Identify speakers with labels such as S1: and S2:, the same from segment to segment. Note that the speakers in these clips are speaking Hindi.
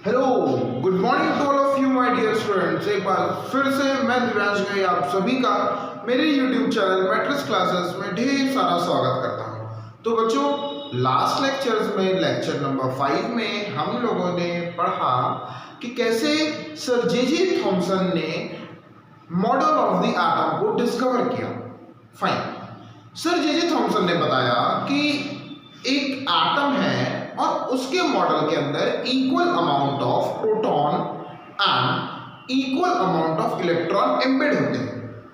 S1: Hello, good morning to all of you my dear students. एक बार फिर से मैं दिव्यांश गई आप सभी का मेरे यूट्यूब चैनल मैट्रिक्स क्लासेस में ढेर सारा स्वागत करता हूं। तो बच्चों, लास्ट लेक्चर्स में लेक्चर नंबर 5 में हम लोगों ने पढ़ा कि कैसे सर जे थॉमसन ने मॉडल ऑफ द एटम को डिस्कवर किया। फाइन, सर जे थॉमसन ने बताया कि एक एटम है और उसके मॉडल के अंदर equal amount of proton and equal amount of electron embed होते हैं,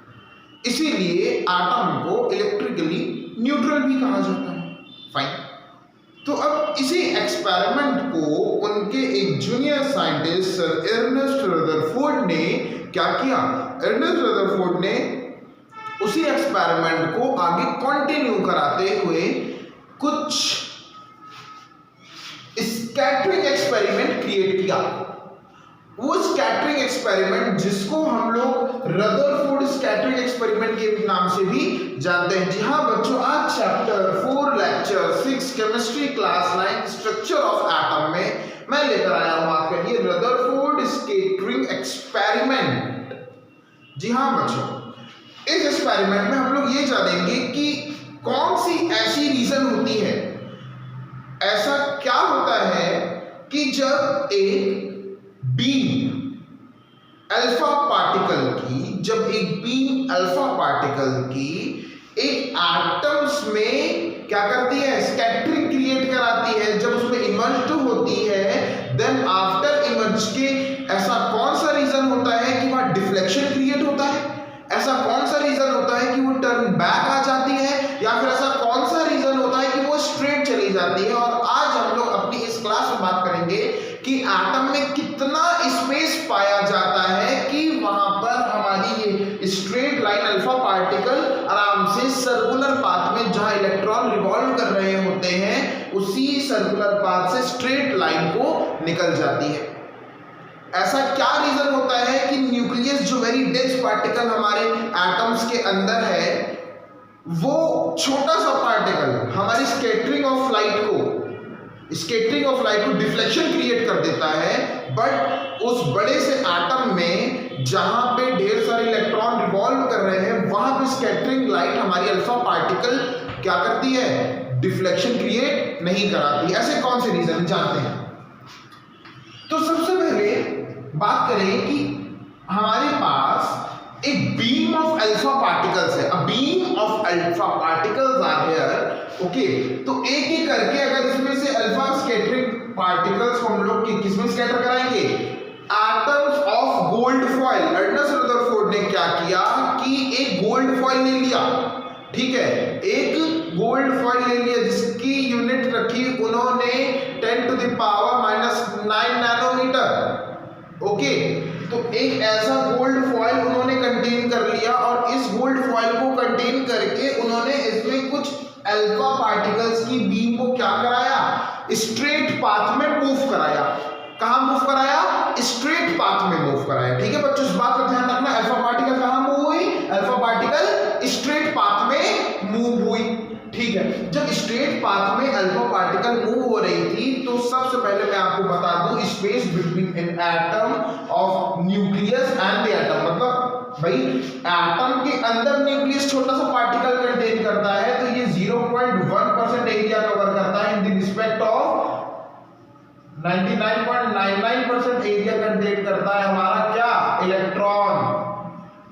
S1: इसीलिए एटम को इलेक्ट्रिकली न्यूट्रल भी कहा जाता है। फाइन, तो अब इसी एक्सपेरिमेंट को उनके एक junior scientist sir Ernest Rutherford ने क्या किया। अर्नेस्ट रदरफोर्ड ने उसी एक्सपेरिमेंट को आगे कंटिन्यू कराते हुए कुछ स्कैटरिंग एक्सपेरिमेंट क्रिएट किया। वो स्कैटरिंग एक्सपेरिमेंट जिसको हम लोग रदरफोर्ड स्कैटरिंग एक्सपेरिमेंट के नाम से भी जानते हैं। जी हाँ बच्चों, आज chapter 4 lecture 6 chemistry class 9 structure of atom में मैं लेकर आया हूं आपके लिए रदरफोर्ड स्कैटरिंग एक्सपेरिमेंट। जी हाँ बच्चों, इस एक्सपेरिमेंट में हम लोग ये जानेंगे कि कौन सी ऐसी रीजन होती है, ऐसा क्या होता है कि जब एक बीम अल्फा पार्टिकल की एक एटम्स में क्या करती है, स्कैटरिंग क्रिएट कराती है। जब उसमें इमर्ज होती है, देन आफ्टर इमर्ज के ऐसा कौन सा रीजन होता है कि वहां डिफ्लेक्शन क्रिएट होता है, ऐसा कौन सा रीजन होता है कि वो टर्न बैक आ जाती है, या फिर ऐसा कौन सा रीजन होता है कि वो स्ट्रेट चली जाती है। और आज हम लोग अपनी इस क्लास में बात करेंगे कि एटम में कितना स्पेस पाया जाता है कि वहां पर हमारी ये स्ट्रेट लाइन अल्फा पार्टिकल आराम से सर्कुलर पाथ में, जहां इलेक्ट्रॉन रिवॉल्व कर रहे होते हैं, उसी सर्कुलर पाथ से स्ट्रेट लाइन को निकल जाती है। ऐसा क्या रीजन होता है कि न्यूक्लियस, जो वेरी डेंस पार्टिकल हमारे एटम्स के अंदर है, वो छोटा सा पार्टिकल हमारी स्कैटरिंग ऑफ लाइट को डिफ्लेक्शन क्रिएट कर देता है, बट उस बड़े से एटम में जहां पे ढेर सारे इलेक्ट्रॉन रिवॉल्व कर रहे हैं, वहां पे स्कैटरिंग लाइट हमारी अल्फा पार्टिकल क्या करती है, डिफ्लेक्शन क्रिएट नहीं कराती। ऐसे कौन से रीजन जानते हैं? तो सबसे पहले बात करें कि हमारे पास एक बीम ऑफ अल्फा पार्टिकल्स है। A beam of alpha particles are here. Okay, तो एक एक करके अगर इसमें से अल्फा स्कैटरिंग पार्टिकल्स को हम लोग किसमें स्कैटर कराएंगे, atoms of gold foil. Ernest Rutherford ने क्या किया कि एक गोल्ड फॉइल ले लिया, ठीक है, एक गोल्ड फॉइल ले लिया जिसकी यूनिट रखी उन्होंने 10 to the power -9 nanometre. Okay, तो एक ऐसा गोल्ड फॉइल उन्होंने कंटेन कर लिया और इस गोल्ड फॉइल को कंटेन करके उन्होंने इसमें कुछ अल्फा पार्टिकल्स की बीम को क्या कराया, स्ट्रेट पाथ में मूव कराया। कहां मूव कराया, स्ट्रेट पाथ में मूव कराया। ठीक है बच्चों, इस बात का ध्यान रखना, अल्फा पार्टिकल कहां मूव हुई, अल्फा पार्टिकल स्ट्रेट पाथ में मूव हुई। ठीक है, जब स्ट्रेट पाथ में अल्फा पार्टिकल मूव हो रही थी, तो सबसे पहले मैं आपको बता दूं space between an atom of nucleus and the atom. मतलब भाई एटम के अंदर न्यूक्लियस छोटा सा पार्टिकल कंटेन करता है, तो ये 0.1% एरिया कवर करता है in the respect of 99.99% area contain करता है हमारा क्या, इलेक्ट्रॉन।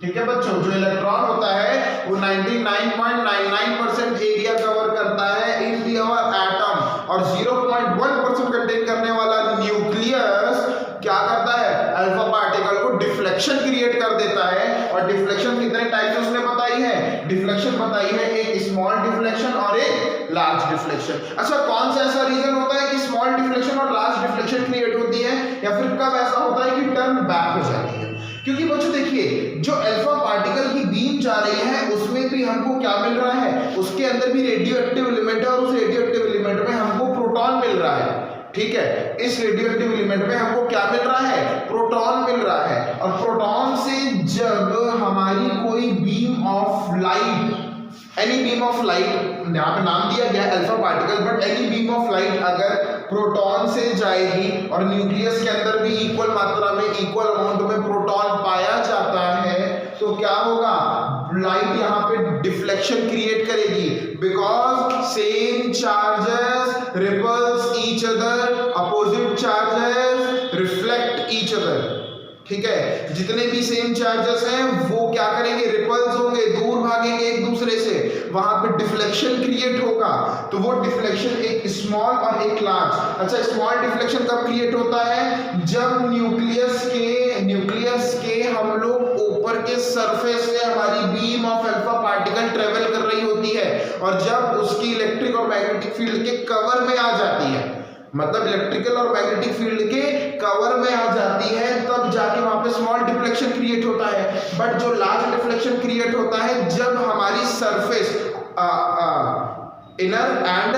S1: ठीक है बच्चों, जो इलेक्ट्रॉन होता है वो 99.99% एरिया कवर करता है इन दी आवर एटम, और 0.1% कंटेन करने वाला न्यूक्लियस क्या करता है, अल्फा पार्टिकल को डिफ्लेक्शन क्रिएट कर देता है। और डिफ्लेक्शन कितने टाइप से उसने बताई है, डिफ्लेक्शन बताई है, एक स्मॉल डिफ्लेक्शन और एक लार्ज डिफ्लेक्शन। अच्छा, कौन सा ऐसा रीजन होता है कि स्मॉल डिफ्लेक्शन और लार्ज डिफ्लेक्शन क्रिएट होती है, या फिर कब ऐसा होता है कि टर्न बैक हो जाती है? क्योंकि बच्चों देखिए, जो अल्फा पार्टिकल की बीम जा रही है उसमें भी हमको क्या मिल रहा है, उसके अंदर भी रेडियो एक्टिव एलिमेंट है, और उस रेडियो एक्टिव एलिमेंट में हमको प्रोटॉन मिल रहा है। ठीक है, इस रेडियो एक्टिव एलिमेंट में हमको क्या मिल रहा है, प्रोटॉन मिल रहा है। और प्रोटॉन से जब हमारी कोई beam of light, any beam of light, यहाँ पे नाम दिया गया alpha particle, but any beam of light अगर प्रोटॉन से जाएगी और न्यूक्लियस के अंदर भी इक्वल मात्रा में, इक्वल अमाउंट में प्रोटॉन पाया जाता है, तो क्या होगा, लाइट यहाँ पे डिफ्लेक्शन क्रिएट करेगी, because same charges repels each other, opposite charges reflect each other. ठीक है, जितने भी सेम चार्जेस हैं वो क्या करेंगे, रिपल्स होंगे, दूर भागेंगे एक दूसरे से, वहां पे डिफ्लेक्शन क्रिएट होगा। तो वो डिफ्लेक्शन एक स्मॉल और एक लार्ज। अच्छा, स्मॉल डिफ्लेक्शन कब क्रिएट होता है, जब न्यूक्लियस के हम लोग ऊपर के सरफेस से हमारी beam of alpha particle travel कर रही होती है और जब उसकी इलेक्ट्रिक और मैग्नेटिक फील्ड के कवर में आ जाती है, मतलब इलेक्ट्रिकल और मैग्नेटिक फील्ड के कवर में आ जाती है, तब जाके वहां पे स्मॉल डिफ्लेक्शन क्रिएट होता है। बट जो लार्ज डिफ्लेक्शन क्रिएट होता है जब हमारी surface inner and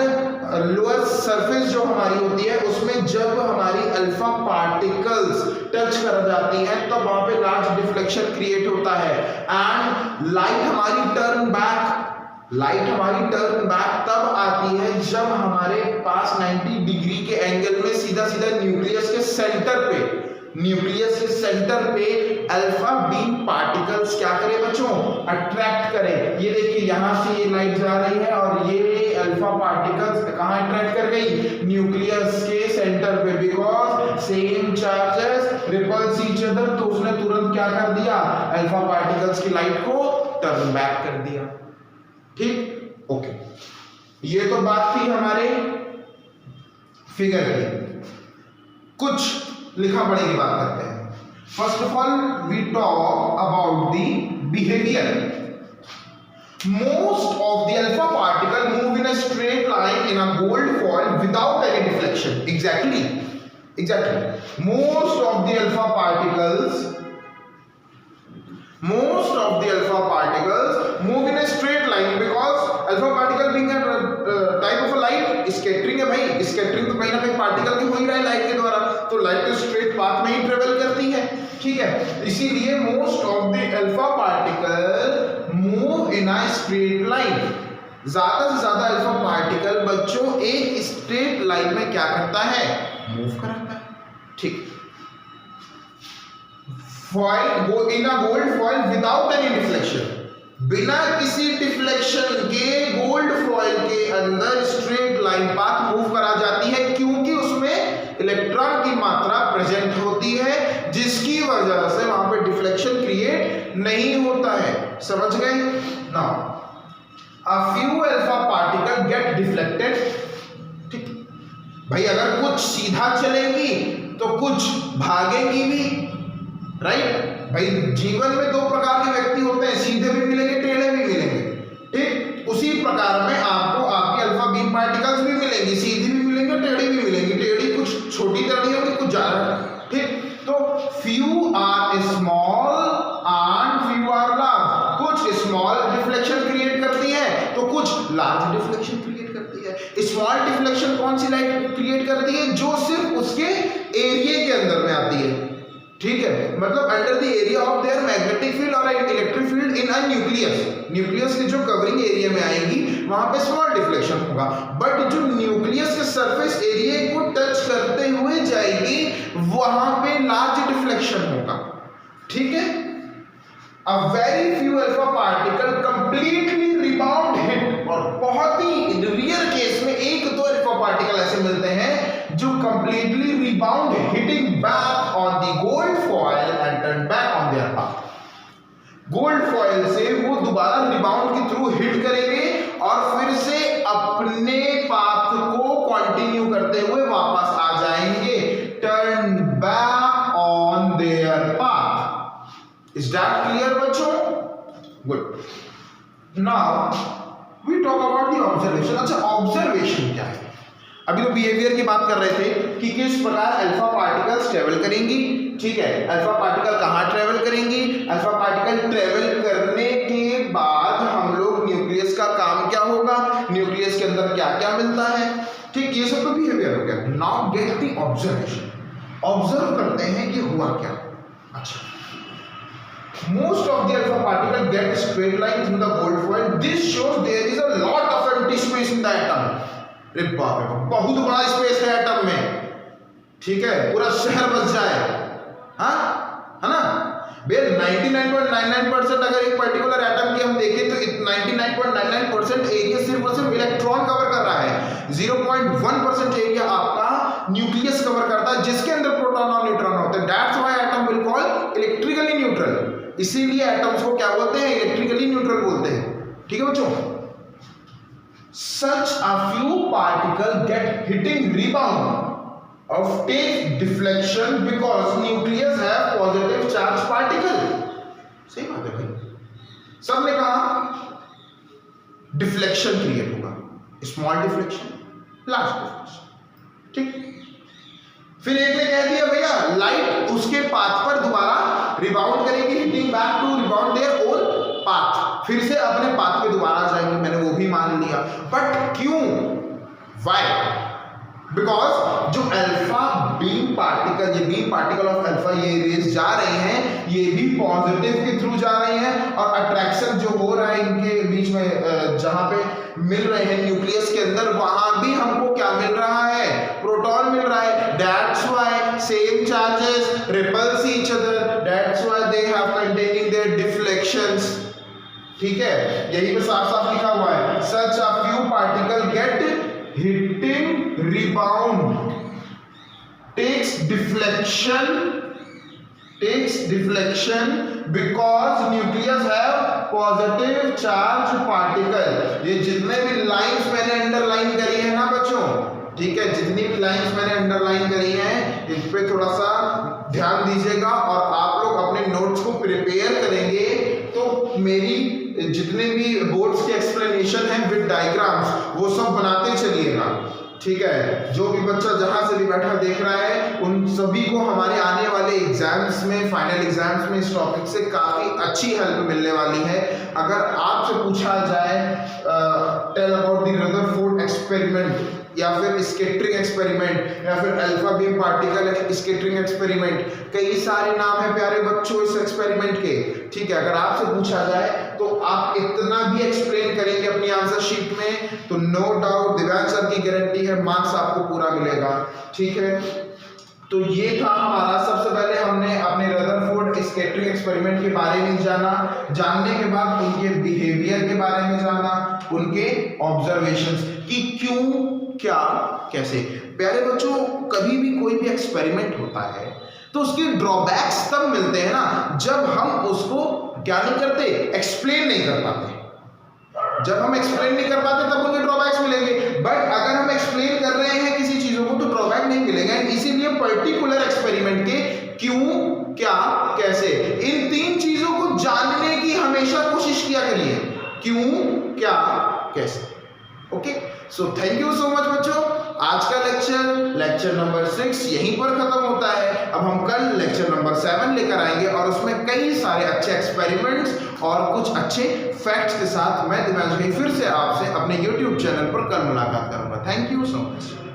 S1: lower surface जो हमारी होती है उसमें जब हमारी अल्फा पार्टिकल्स टच कर जाती हैं तब वहां पे लार्ज डिफ्लेक्शन क्रिएट होता है। एंड लाइट हमारी टर्न बैक तब आती है जब हमारे पास 90 डिग्री के एंगल में सीधा सीधा न्यूक्लियस के सेंटर पे अल्फा बीम पार्टिकल्स क्या करें बच्चों, अट्रैक्ट करें। ये देखिए यहां से ये लाइट जा रही है और ये अल्फा पार्टिकल्स कहां अट्रैक्ट कर गई, न्यूक्लियस के सेंटर पे, because same charges repels each other. तो उसने तुरंत क्या कर दिया, अल्फा पार्टिकल्स की लाइट को टर्न बैक कर दिया। ठीक, ओके, ये तो बात थी हमारे फिगर की। कुछ लिखा पढ़े की बात करते हैं। First of all we talk about the behaviour. Most of the alpha particle move in a straight line in a gold foil without any deflection. Exactly most of the alpha particles move in a straight line because alpha particle being a type of a light, scattering है भाई, scattering तो कहीं ना कहीं पार्टिकल की हो ही रहा है लाइट के द्वारा, तो लाइट तो स्ट्रेट पाथ में ही ट्रेवल करती है। ठीक है, इसीलिए most of the alpha particle move in a straight line. ज्यादा से ज्यादा अल्फा पार्टिकल बच्चों एक स्ट्रेट लाइन में क्या करता है, मूव कराता है। ठीक, foil in a gold foil without any deflection, बिना किसी डिफ्लेक्शन के गोल्ड फॉइल के अंदर स्ट्रेट लाइन पाथ मूव करा जाती है, क्योंकि उसमें इलेक्ट्रॉन की मात्रा प्रेजेंट होती है जिसकी वजह से वहां पे डिफ्लेक्शन क्रिएट नहीं होता है। समझ गए? Now a few alpha particle get deflected। ठीक भाई, अगर कुछ सीधा चलेंगी तो कुछ भागेंगी भी, राइट भाई। जीवन में दो प्रकार के व्यक्ति होते हैं, सीधे भी मिलेंगे, टेढ़े भी मिलेंगे। ठीक, उसी प्रकार में आपको आपके अल्फा बीम पार्टिकल्स भी मिलेंगी, सीधी भी मिलेंगे, टेढ़ी भी मिलेंगी। टेढ़ी कुछ छोटी टेढ़ी होगी, कुछ ज्यादा। ठीक, तो few are small and few are large। कुछ स्मॉल डिफ्लेक्शन क्रिएट करती है तो कुछ लार्ज डिफ्लेक्शन क्रिएट करती है। स्मॉल डिफ्लेक्शन कौन सी लाइट क्रिएट करती है, जो सिर्फ उसके एरिया के अंदर में आती है। ठीक है, मतलब under the area of their magnetic field और electric field in a nucleus के जो कवरिंग एरिया में आएगी वहां पे स्मॉल डिफ्लेक्शन होगा। बट जो न्यूक्लियस के सरफेस एरिया को टच करते हुए जाएगी वहां पे लार्ज डिफ्लेक्शन होगा। ठीक है, a very few alpha particle completely rebound hit, और बहुत ही रेयर केस में एक दो अल्फा पार्टिकल ऐसे मिलते हैं जो completely rebound hitting back on the gold foil and turn back on their path। Gold foil से वो दोबारा रिबाउंड के थ्रू हिट करेंगे और फिर से अपने पाथ को कंटिन्यू करते हुए वापस आ जाएंगे, turn back on their path. Is that clear बच्चों? Good. Now we talk about the observation। अच्छा, ऑब्जर्वेशन क्या है? अभी तो बिहेवियर की बात कर रहे थे कि किस प्रकार अल्फा पार्टिकल्स ट्रेवल करेंगी। ठीक है, अल्फा पार्टिकल कहाँ ट्रेवल करेंगी, अल्फा पार्टिकल ट्रेवल करने के बाद हम लोग न्यूक्लियस का काम क्या होगा, न्यूक्लियस के अंदर क्या क्या मिलता है। ठीक, ये सब तो बिहेवियर हो गया। Now get the observation. Observe करते हैं कि हुआ क्या। अच्छा, most of the alpha particle get straight line through the gold foil। This shows there is a lot of empty space in the atom। अरे बाप रे बाप, बहुत बड़ा स्पेस है एटम में, ठीक है, पूरा शहर बस जाए, हाँ, है ना भैया। 99.99% अगर एक पर्टिकुलर एटम की हम देखें तो 99.99% एरिया सिर्फ इलेक्ट्रॉन कवर कर रहा है, 0.1% एरिया आपका न्यूक्लियस कवर करता है जिसके अंदर प्रोटॉन और न्यूट्रॉन होते हैं। That's why atom will call electrically neutral, इसीलिए एटम्स को क्या बोलते हैं, इलेक्ट्रिकली न्यूट्रल बोलते हैं, ठीक है बच्चों। Such a few particles get hitting rebound of take deflection because nucleus have positive charge particle। सही बात है भाई, सबने कहा डिफ्लेक्शन क्रिएट होगा, स्मॉल डिफ्लेक्शन, लार्ज डिफ्लेक्शन, ठीक। फिर एक ने कह दिया भैया लाइट उसके पाथ पर दोबारा रिबाउंड करेगी, hitting back to rebound their own path, फिर से अपने पाथ पे दोबारा आ जाएंगे, मैंने वो भी मान लिया। बट क्यों, वाई? बिकॉज जो अल्फा बीम पार्टिकल, ये बीम पार्टिकल ऑफ अल्फा, ये रेज जा रही हैं, ये भी पॉजिटिव के थ्रू जा रही हैं, और अट्रैक्शन जो हो रहा है इनके बीच में जहां पे मिल रहे हैं न्यूक्लियस के अंदर, वहां भी हमको क्या मिल रहा है, प्रोटॉन मिल रहा है। That's why same charges repels each other, that's why they have containing their deflections, ठीक है, यही पे साफ साफ लिखा हुआ है। Such a few particle get hitting rebound takes deflection because nucleus have positive charge particle। ये जितने भी लाइंस मैंने अंडरलाइन करी है ना बच्चों, ठीक है, जितनी भी लाइंस मैंने अंडरलाइन करी हैं इस पे थोड़ा सा ध्यान दीजिएगा, और आप लोग अपने नोट्स को प्रिपेयर करेंगे तो मेरी जितने भी बोर्ड्स के एक्सप्लेनेशन हैं विद डायग्राम्स वो सब बनाते चलिएगा, ठीक है। जो भी बच्चा जहां से भी बैठा देख रहा है उन सभी को हमारे आने वाले एग्जाम्स में, फाइनल एग्जाम्स में इस टॉपिक से काफी अच्छी हेल्प मिलने वाली है। अगर आपसे पूछा जाए tell about the Rutherford experiment, या फिर स्कैटरिंग एक्सपेरिमेंट, या फिर alpha beam particle scattering experiment, कई सारे नाम है प्यारे बच्चों इस एक्सपेरिमेंट के, ठीक है। अगर आपसे पूछा जाए तो आप इतना भी एक्सप्लेन करेंगे अपनी आंसर शीट में तो नो डाउट दिव्यांश सर की गारंटी है मार्क्स आपको पूरा मिलेगा, ठीक है। तो ये था हमारा, सबसे पहले हमने अपने रदरफोर्ड स्कैटरिंग एक्सपेरिमेंट के बारे में जाना, जानने के बाद उनके बिहेवियर के बारे में जाना, उनके ऑब्जर्वेशंस कि क्यों, क्या, कैसे। प्यारे बच्चों कभी भी कोई भी एक्सपेरिमेंट होता है तो उसके ड्रॉबैक्स तब मिलते हैं ना जब हम उसको क्या नहीं करते, एक्सप्लेन नहीं कर पाते। जब हम एक्सप्लेन नहीं कर पाते तब उनके ड्रॉबैक्स मिलेंगे, बट अगर हम एक्सप्लेन कर रहे हैं किसी चीजों को तो ड्रॉबैक नहीं मिलेगा। इसीलिए पर्टिकुलर एक्सपेरिमेंट के क्यों, क्या, कैसे, इन तीन चीजों को जानने की हमेशा कोशिश किया करिए, क्यों, क्या, कैसे। Okay, so thank you so much बच्चों। आज का लेक्चर नंबर 6 यहीं पर खत्म होता है। अब हम कल लेक्चर नंबर 7 लेकर आएंगे और उसमें कई सारे अच्छे एक्सपेरिमेंट्स और कुछ अच्छे फैक्ट्स के साथ मैं दिव्यांश फिर से आपसे अपने YouTube चैनल पर कल मुलाकात करूंगा। Thank you so much.